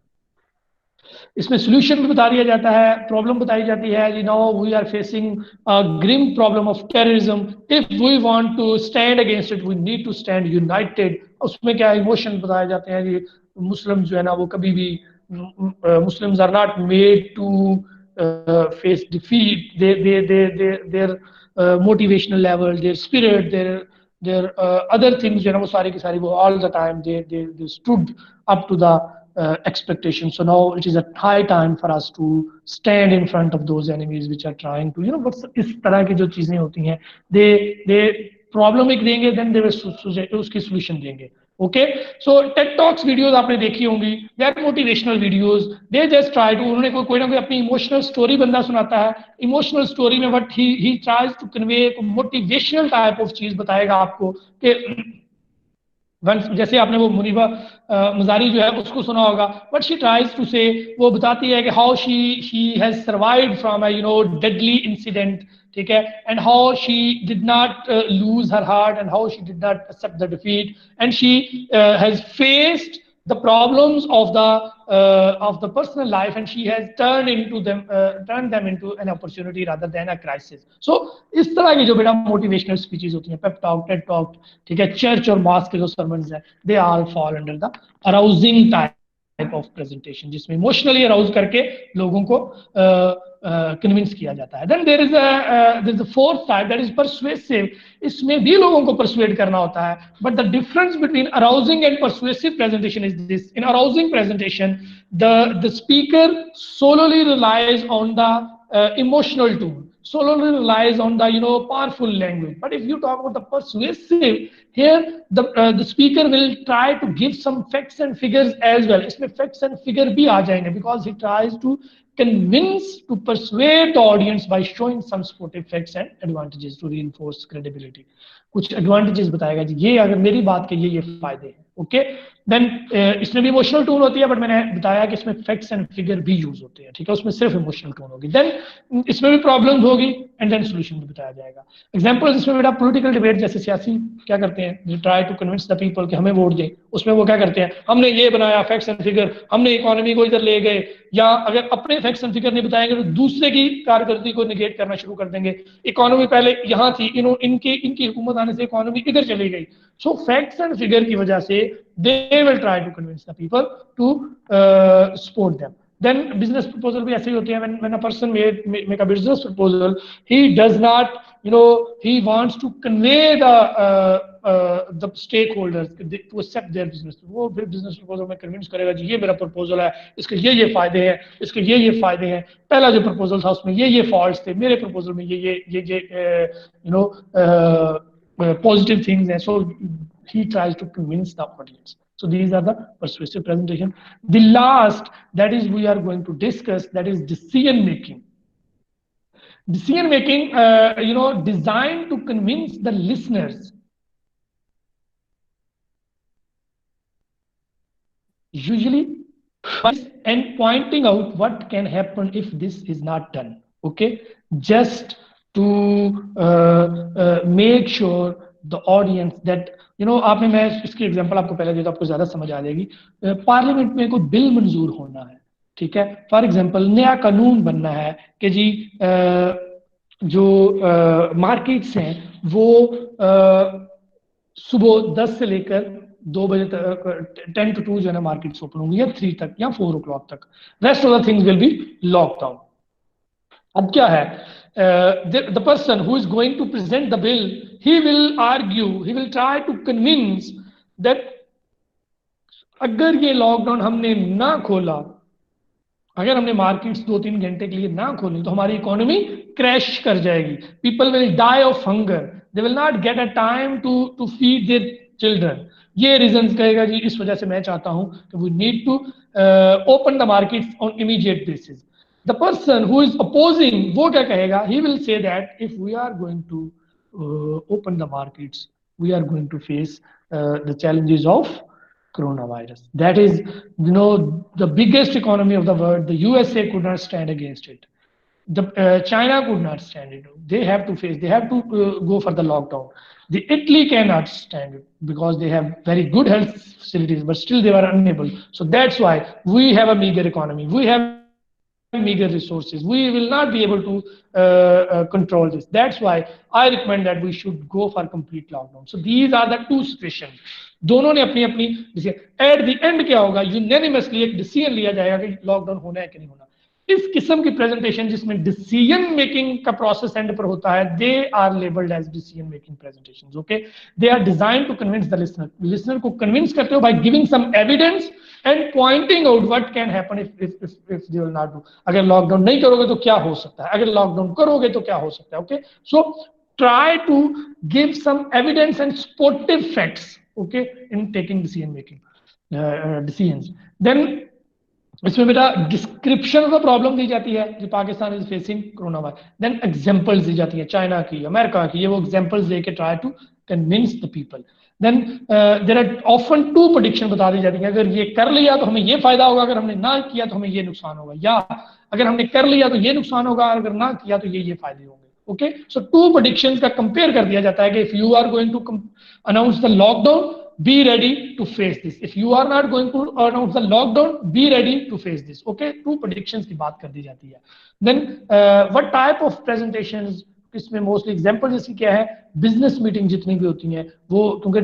इसमें सोल्यूशन भी बता दिया जाता है, प्रॉब्लम बताई जाती है, you know we are facing a grim problem of terrorism, if we want to stand against it we need to stand united। उसमें क्या इमोशन बताए जाते हैं, ये मुस्लिम जो है ना वो कभी भी, Muslims are not made to face defeat, their motivational level, their spirit, their other things, वो सारी की सारी वो all the time they stood up to the expectation. So now it is a high time for us to stand in front of those enemies which are trying to, बस इस तरह की जो चीजें होती हैं, they प्रॉब्लम एक देंगे, then they will उसकी solution देंगे। Okay, so TED talks videos आपने देखी होंगी, they are motivational videos, they just try to, उन्होंने कोई ना कोई अपनी इमोशनल स्टोरी बंदा सुनाता है, इमोशनल स्टोरी में what he tries to convey motivational type of चीज बताएगा आपको कि जैसे आपने वो मुनीबा मजारी जो है उसको सुना होगा, बट शी ट्राइज टू से, वो बताती है कि how she has survived from a deadly incident, ठीक है, and how she did not lose her heart and how she did not accept the defeat and she has faced the problems of the personal life and she has turned them into an opportunity rather than a crisis. So इस तरह की जो बेटा motivational speeches होती हैं, pep talk, Ted talk, ठीक है, church और मॉस्क के जो सर्मन्स हैं, they all fall under the arousing type of presentation, जिसमें इमोशनली अराउज करके लोगों को कन्विंस किया जाता है। Then there is a fourth type, that is persuasive. इसमें भी लोगों को परसुएड करना होता है, but the difference between arousing and persuasive presentation is this: in arousing presentation the speaker solely relies on the emotional tool, solely relies on the powerful language. But if you talk about the persuasive, here the speaker will try to give some facts and figures as well. इसमें facts and figure भी आ जाएंगे, because he tries to convince, to persuade the audience by showing some supportive facts and advantages to reinforce credibility. कुछ advantages बताएगा जी, ये अगर मेरी बात के ये फायदे हैं, ओके। देन इसमें भी इमोशनल टोन होती है, बट मैंने बताया कि इसमें फैक्ट्स एंड फिगर भी यूज होते हैं, ठीक है, उसमें सिर्फ इमोशनल टोन होगी। देन इसमें भी प्रॉब्लम्स होगी एंड देन सॉल्यूशन भी बताया जाएगा। एग्जांपल्स इसमें बेटा पॉलिटिकल डिबेट, जैसे सियासी क्या करते हैं, they try to convince the people कि हमें वोट दें, उसमें वो क्या करते हैं, हमने ये बनाया फैक्ट्स एंड फिगर, हमने इकोनॉमी को इधर ले गए, या अगर अपने फैक्ट्स एंड फिगर नहीं बताएंगे तो दूसरे की कारकर्दगी को निगेट करना शुरू कर देंगे। इकोनॉमी पहले यहाँ थी, इनकी हुकूमत आने से इकोनॉमी इधर चली गई। सो फैक्ट्स एंड फिगर की वजह से they will try to convince the people to support them. Then business proposal भी ऐसे ही होती है, when a person make a business proposal, he does not, he wants to convey the the stakeholders to accept their business. वो फिर business proposal में convince करेगा जी ये मेरा proposal है, इसके ये फायदे हैं, इसके ये फायदे हैं, पहला जो proposal था उसमें ये faults थे, मेरे proposal में ये positive things हैं. So he tries to convince the audience. So these are the persuasive presentation. The last that is we are going to discuss, that is decision making. Decision making, designed to convince the listeners. Usually, and pointing out what can happen if this is not done. Okay, just to make sure the audience that आपने मैं इसकी example आपको पहले दिया तो आपको ज्यादा समझ आ जाएगी. पार्लियामेंट में कोई बिल मंजूर होना है, ठीक है, फॉर एग्जांपल नया कानून बनना है कि जी जो मार्केट्स हैं वो सुबह 10 से लेकर 2 बजे तक 10 to 2 जो है ना मार्केट्स ओपन होंगी, या 3 तक या 4 o'clock तक. Rest of the things will be lockdown. अब क्या है, the person who is going to present the bill, he will argue, he will try to convince that अगर ये लॉकडाउन हमने ना खोला, अगर हमने मार्केट्स 2-3 घंटे के लिए ना खोली तो हमारी इकोनॉमी क्रैश कर जाएगी. People will die of hunger, they will not get a time to feed their children. ये रीजंस कहेगा जी इस वजह से मैं चाहता हूं कि we need to open the markets on immediate basis. The person who is opposing, वो क्या कहेगा? He will say that if we are going to open the markets, we are going to face the challenges of coronavirus. That is, the biggest economy of the world. The USA could not stand against it. China could not stand it. They have to face. They have to go for the lockdown. The Italy cannot stand it because they have very good health facilities, but still they were unable. So that's why we have a meager economy. We have meager resources. We will not be able to control this. That's why I recommend that we should go for complete lockdown. So these are the two situations. दोनों ने अपनी अपनी decision. At the end क्या होगा, unanimously एक decision लिया जाएगा कि लॉकडाउन होना है कि नहीं होना. इस किस्म की प्रेजेंटेशन जिसमें डिसीजन मेकिंग का प्रोसेस एंड पर होता है, they are labelled as decision making presentations. Okay, they are designed to convince the listener. Listener को कन्विंस करते हो by giving some evidence and pointing out what can happen if they will not do. अगर lockdown नहीं करोगे तो क्या हो सकता है, अगर लॉकडाउन करोगे तो क्या हो सकता है. Okay, so try to give some evidence and sportive facts, okay, in taking decision making decisions. Then इसमें बेटा डिस्क्रिप्शन ऑफ द प्रॉब्लम दी जाती है जो Pakistan is facing corona virus. Then examples दी जाती है चाइना की, अमेरिका की, ये वो एग्जांपल्स देके try to convince the people. Then there are often 2 prediction बता दी जाती है. अगर ये कर लिया तो हमें ये फायदा होगा, अगर हमने ना किया तो हमें ये नुकसान होगा, या अगर हमने कर लिया तो ये नुकसान होगा, अगर ना किया तो ये फायदे होंगे. ओके, सो 2 प्रेडिक्शंस का कंपेयर कर दिया जाता है कि if you are going to announce the lockdown, be ready to face this. If you are not going to announce the lockdown, be ready to face this. Okay, 2 predictions की बात कर दी जाती है. Then what type of presentations, इसमें mostly example जैसे क्या है, business meeting जितनी भी होती हैं वो, क्योंकि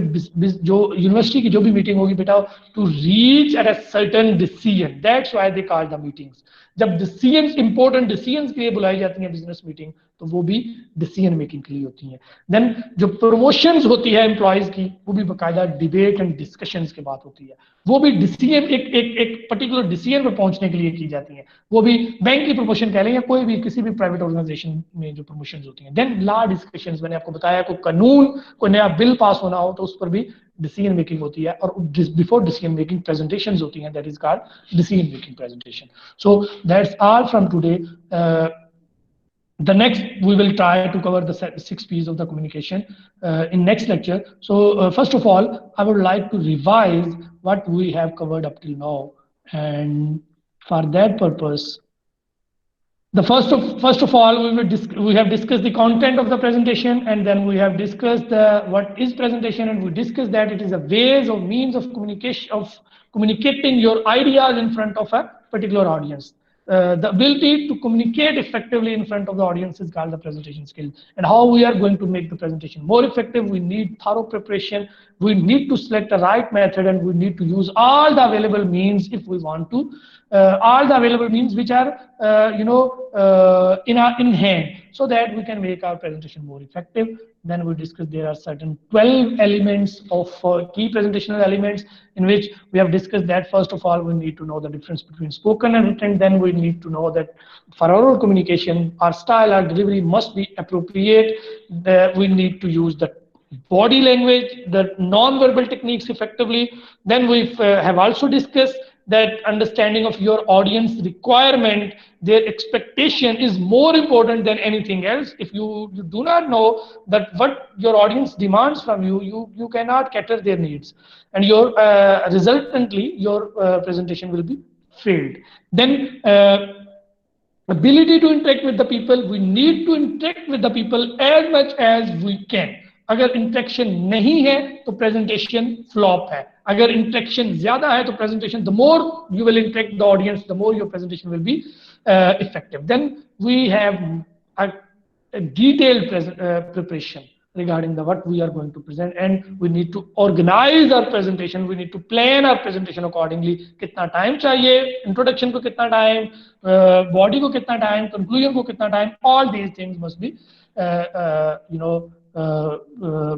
जो यूनिवर्सिटी की जो भी मीटिंग होगी बेटा, to reach at a certain decision, that's why they call the meetings. जब डिसीजंस, इंपॉर्टेंट डिसीजंस के लिए बुलाई जाती हैं बिजनेस मीटिंग, तो वो भी डिसीजन मेकिंग के लिए होती हैं. देन जो प्रमोशंस होती है एम्प्लॉयज की, वो भी बाकायदा डिबेट एंड डिस्कशंस के बाद होती है. वो भी डिसीजन एक पर्टिकुलर डिसीजन पर पहुंचने के लिए की जाती है. वो भी बैंक की प्रमोशन कह लें या कोई भी किसी भी प्राइवेट ऑर्गेनाइजेशन में जो प्रमोशंस होती हैं. देन लॉ डिस्कशंस, मैंने आपको बताया कोई कानून, कोई नया बिल पास होना हो तो उस पर भी decision making होती है, और before decision making presentations होती हैं, that is called decision making presentation. So that's all from today. The next we will try to cover the 6 P's of the communication in next lecture. So first of all, I would like to revise what we have covered up till now, and for that purpose, the first of all, we have discussed the content of the presentation, and then we have discussed what is presentation, and we discussed that it is a ways or means of communicating your ideas in front of a particular audience. The ability to communicate effectively in front of the audience is called the presentation skill. And how we are going to make the presentation more effective, we need thorough preparation, we need to select the right method, and we need to use all the available means if we want to all the available means which are in hand, so that we can make our presentation more effective. Then we discuss there are certain 12 elements of key presentational elements, in which we have discussed that first of all we need to know the difference between spoken and written. Then we need to know that for oral communication, our style, our delivery must be appropriate. We need to use the body language, the non-verbal techniques effectively. Then we have also discussed that understanding of your audience requirement, their expectation is more important than anything else. If you do not know that what your audience demands from you, you cannot cater their needs, and your resultantly your presentation will be failed. Then ability to interact with the people, we need to interact with the people as much as we can. अगर interaction नहीं है तो presentation flop है, अगर interaction ज्यादा है तो presentation, the more you will interact the audience, the more your presentation will be effective. Then we have a detailed preparation regarding the what we are going to present, and we need to organize our presentation, we need to plan our presentation accordingly. कितना time चाहिए, introduction को कितना time, body को कितना time, conclusion को कितना time, all these things must be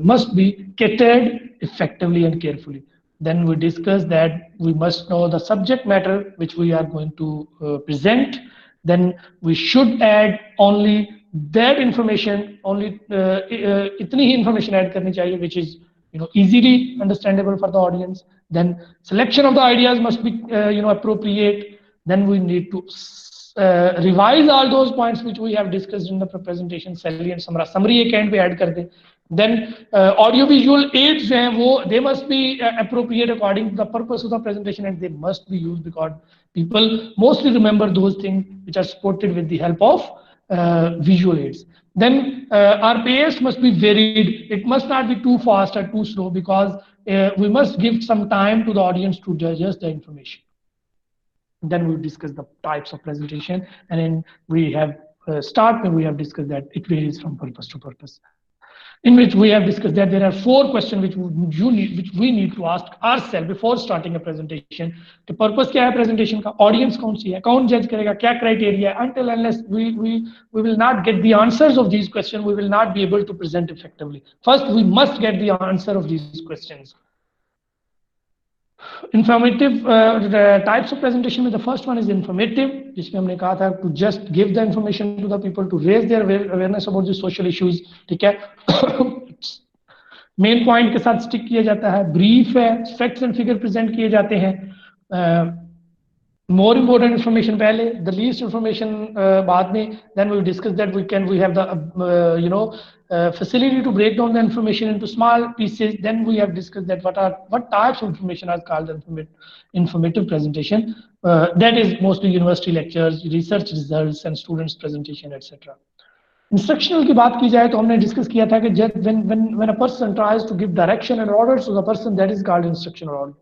must be catered effectively and carefully. Then we discuss that we must know the subject matter which we are going to present. Then we should add only that information, only itni hi information add karni chahiye which is easily understandable for the audience. Then selection of the ideas must be appropriate. Then we need to revise all those points which we have discussed in the presentation, salient summary ek end pe add kar de. Then audio visual aids jo hain wo they must be appropriate according to the purpose of the presentation, and they must be used because people mostly remember those things which are supported with the help of visual aids. Then our pace must be varied, it must not be too fast or too slow, because we must give some time to the audience to digest the information. Then we discuss the types of presentation, and then we have start when we have discussed that it varies from purpose to purpose, in which we have discussed that there are 4 questions which we need to ask ourselves before starting a presentation. The purpose क्या है presentation का, audience कौन सी है, कौन judge करेगा, क्या criteria है. Until unless we will not get the answers of these questions, we will not be able to present effectively. First we must get the answer of these questions. Informative types of presentation में the first one is informative, जिसमें हमने कहा था to just give the information to the people, to raise their awareness about the social issues. ठीक है, main point के साथ stick किया जाता है, ब्रीफ है, फैक्ट्स एंड फिगर प्रेजेंट किए जाते हैं, more important information पहले, the least information बाद में. Then we will discuss that we have the facility to break down the information into small pieces. Then we have discussed that what types of information are called informative presentation. That is mostly university lectures, research results, and students presentation, etc. Instructional की बात की जाए तो हमने discuss किया था कि when a person tries to give direction and orders to the person, that is called instruction or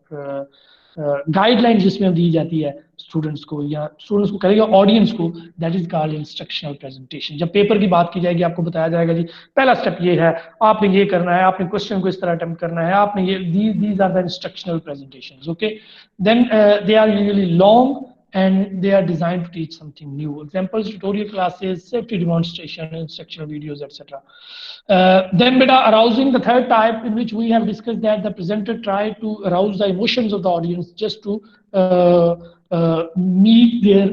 guideline जिसमें दी जाती है स्टूडेंट्स को या स्टूडेंट्स को करेगा ऑडियंस को, that is called instructional presentation. जब पेपर की बात की जाएगी आपको बताया जाएगा जी पहला स्टेप ये है, आपने ये करना है, आपने क्वेश्चन को इस तरह अटेम्प्ट करना है, आपने ये these are the instructional presentations. Okay, then they are usually long and they are designed to teach something new. Examples: tutorial classes, safety demonstration, instructional videos, etc. Then beta arousing, the third type, in which we have discussed that the presenter tried to arouse the emotions of the audience just to meet their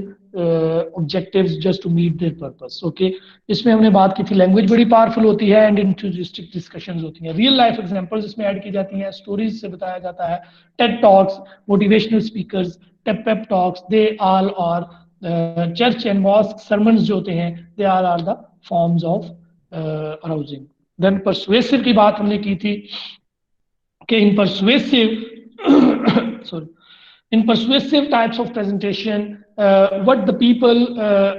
objectives, just to meet their purpose. Okay, इसमें हमने बात की थी language बड़ी powerful होती है and इंट्यूजिस्टिक discussions होती हैं, रियल लाइफ एग्जांपल्स इसमें ऐड की जाती हैं, स्टोरीज से बताया जाता है, Ted talks, motivational speakers, pep talks, they all are church and mosque sermons जो होते हैं, they all are the forms of arousing. Then persuasive की बात हमने की थी कि in persuasive types of presentation, what the people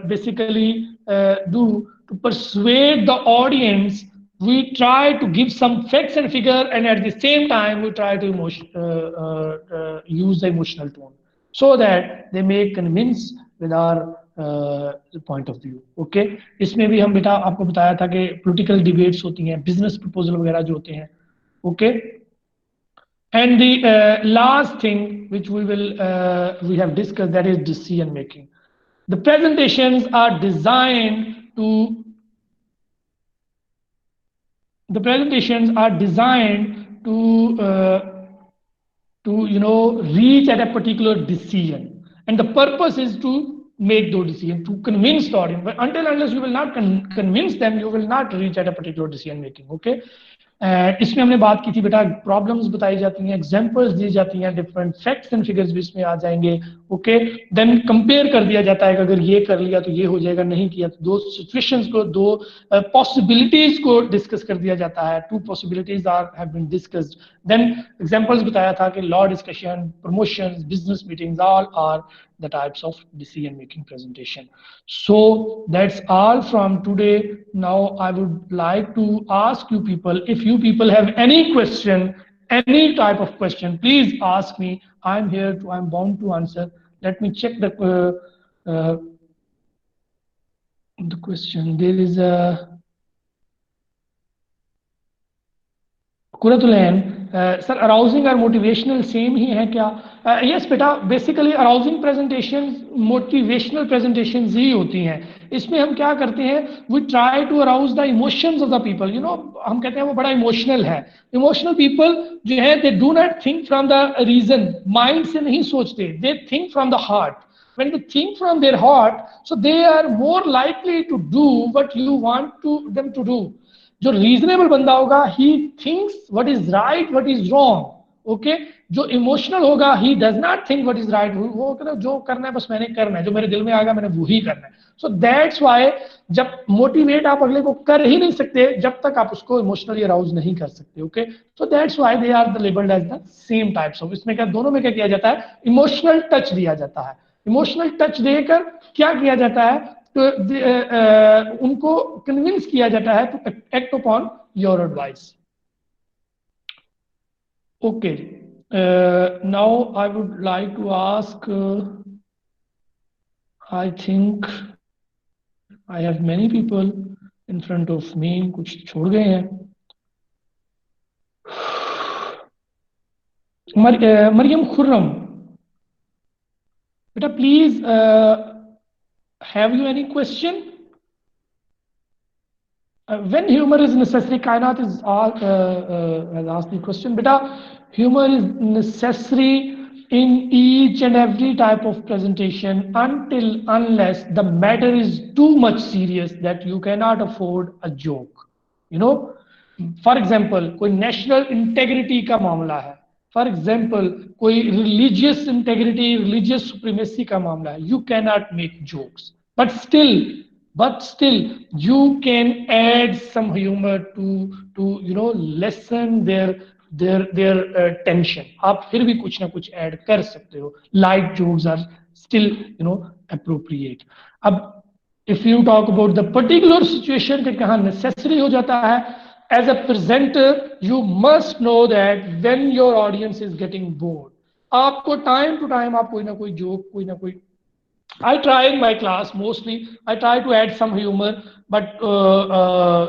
basically do to persuade the audience, we try to give some facts and figure, and at the same time we try to use the emotional tone, so that they may convince with our point of view. Okay, इसमें भी हम बेटा आपको बताया था कि political debates होती हैं, business proposal वगैरह जो होते हैं. Okay, And the last thing which we have discussed, that is decision making. The presentations are designed to reach at a particular decision, and the purpose is to make those decisions, to convince the audience. But until unless you will not convince them, you will not reach at a particular decision making. Okay. इसमें हमने बात की थी बेटा, problems बताई जाती हैं, examples दी जाती हैं, डिफरेंट फैक्ट्स एंड फिगर्स भी इसमें आ जाएंगे. ओके, देन कंपेयर कर दिया जाता है कि अगर ये कर लिया तो ये हो जाएगा, नहीं किया तो दो सिचुएशंस को, दो पॉसिबिलिटीज को डिस्कस कर दिया जाता है. 2 possibilities have been discussed. Then examples बताया था कि law discussion, promotions, business meetings, all are the types of decision making presentation. So that's all from today. Now I would like to ask you people, if you people have any question, any type of question, please ask me. I'm bound to answer. Let me check the question. There is a Kuratulan, sir arousing और motivational same ही है क्या? Yes बेटा, basically arousing presentation motivational presentation ही होती हैं. इसमें हम क्या करते हैं, we try to arouse the emotions of the people. You know, हम कहते हैं वो बड़ा इमोशनल है. इमोशनल पीपल जो है, they do not think from the reason, mind से नहीं सोचते, they think from the heart. When they think from their heart, so they are more likely to do what you want them to do. जो reasonable बंदा होगा, he thinks what is right, what is wrong. Okay, जो emotional होगा, he does not think what is right. वो कहता है जो करना है बस मैंने करना है, जो मेरे दिल में आएगा मैंने वो ही करना है. सो दैट्स व्हाई जब मोटिवेट आप अगले को कर ही नहीं सकते जब तक आप उसको इमोशनली अराउज नहीं कर सकते. Okay, so that's why they are labelled as the same types of. इसमें क्या, दोनों में क्या किया जाता है, इमोशनल टच दिया जाता है. इमोशनल टच देकर क्या किया जाता है, तो उनको कन्विंस किया जाता है to act upon your advice. Okay, now I would like to ask, I think I have many people in front of me. कुछ छोड़ गए हैं. मरियम खुर्रम बेटा, please have you any question? When humor is necessary, Kainat has asked the question. Beta, humor is necessary in each and every type of presentation unless the matter is too much serious that you cannot afford a joke. You know, for example, कोई national integrity का मामला है. For example, कोई religious integrity, religious supremacy का मामला है. You cannot make jokes, but still you can add some humor to you know, lessen their tension. आप फिर भी कुछ ना कुछ ऐड कर सकते हो. Light jokes are still, you know, appropriate. अब if you talk about the particular situation कि कहाँ necessary हो जाता है, as a presenter you must know that when your audience is getting bored, आपको time to time आप कोई ना कोई joke, कोई ना कोई, I try in my class mostly I try to add some humor, but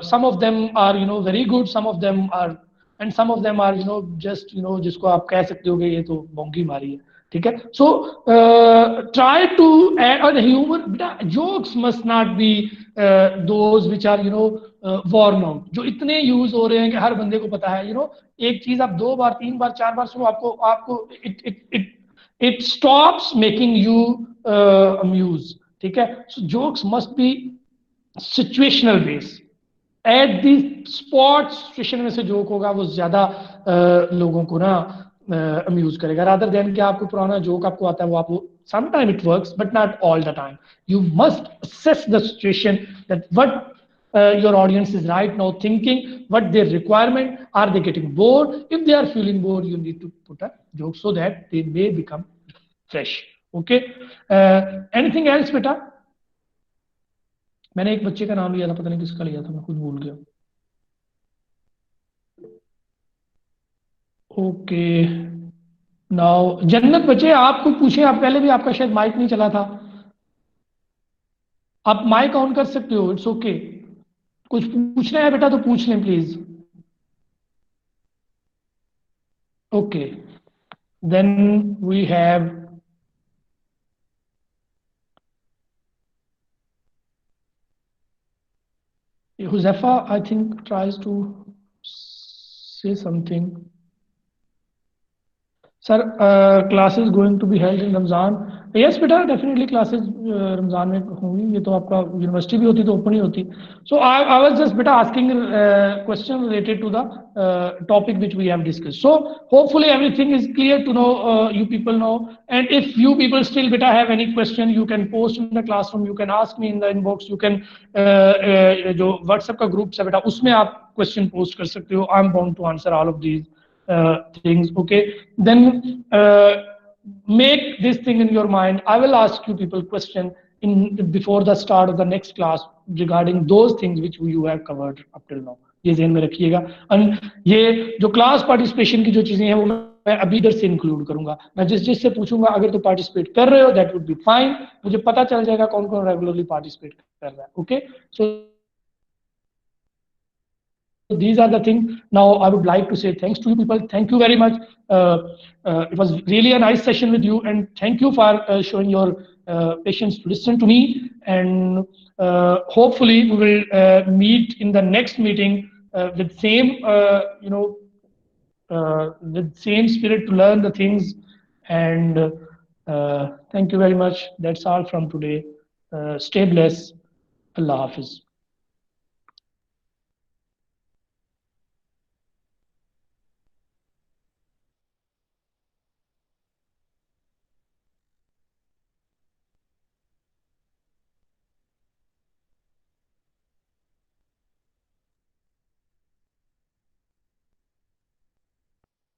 some of them are, you know, very good, some of them are, and some of them are, you know, just, you know, जिसको आप कह सकते हो कि ये तो बोंगी मारी है. ठीक है, so try to add on humor. Jokes must not be those which are, you know, worn out, जो इतने यूज हो रहे हैं कि हर बंदे को पता है. you know, एक चीज आप 2 बार 3 बार 4 बार सुनो, आपको it stops making you amuse. ठीक है, so jokes must be situational based. At the spot situation में से जोक होगा वो ज्यादा लोगों को ना अम्यूज करेगा, rather than कि आपको पुराना जोक आपको आता है वो आपको, sometime it works but not all the time. You must assess the situation, that what your audience is right now thinking, what their requirement, are they getting bored? If they are feeling bored, you need to put a joke so that they may become fresh. Okay, anything else बेटा? मैंने एक बच्चे का नाम लिया था, पता नहीं किसका लिया था, मैं खुद भूल गया. ओके, नाउ जन्नत बच्चे आप कुछ पूछे, आप पहले भी आपका शायद माइक नहीं चला था, आप माइक ऑन कर सकते हो. इट्स ओके, कुछ पूछना है बेटा तो पूछ लें please. Okay, then we have Huzefa, I think, tries to say something. Sir, classes going to be held in Ramzan. Yes, beta, definitely classes Ramzan में होंगी. ये तो आपका university भी होती तो open ही होती. So I was just beta asking question related to the topic which we have discussed. So hopefully everything is clear to know. You people know. And if you people still beta have any question, you can post in the classroom. You can ask me in the inbox. You can जो WhatsApp का group है बेटा उसमें आप question post कर सकते हो. I'm bound to answer all of these things. Okay, then make this thing in your mind. I will ask you people question in before the start of the next class regarding those things which you have covered up till now. ये ज़हन में रखिएगा. और ये जो class participation की जो चीजें हैं वो मैं अभी इधर से इंक्लूड करूंगा. मैं जिस से पूछूंगा अगर तो पार्टिसिपेट कर रहे हो दैट वुड बी फाइन. मुझे पता चल जाएगा कौन कौन रेगुलरली पार्टिसिपेट कर रहा है. Okay, so these are the things. Now I would like to say thanks to you people. Thank you very much. It was really a nice session with you, and thank you for showing your patience to listen to me. And hopefully we will meet in the next meeting with same with same spirit to learn the things. And thank you very much. That's all from today. Stay blessed. Allah Hafiz.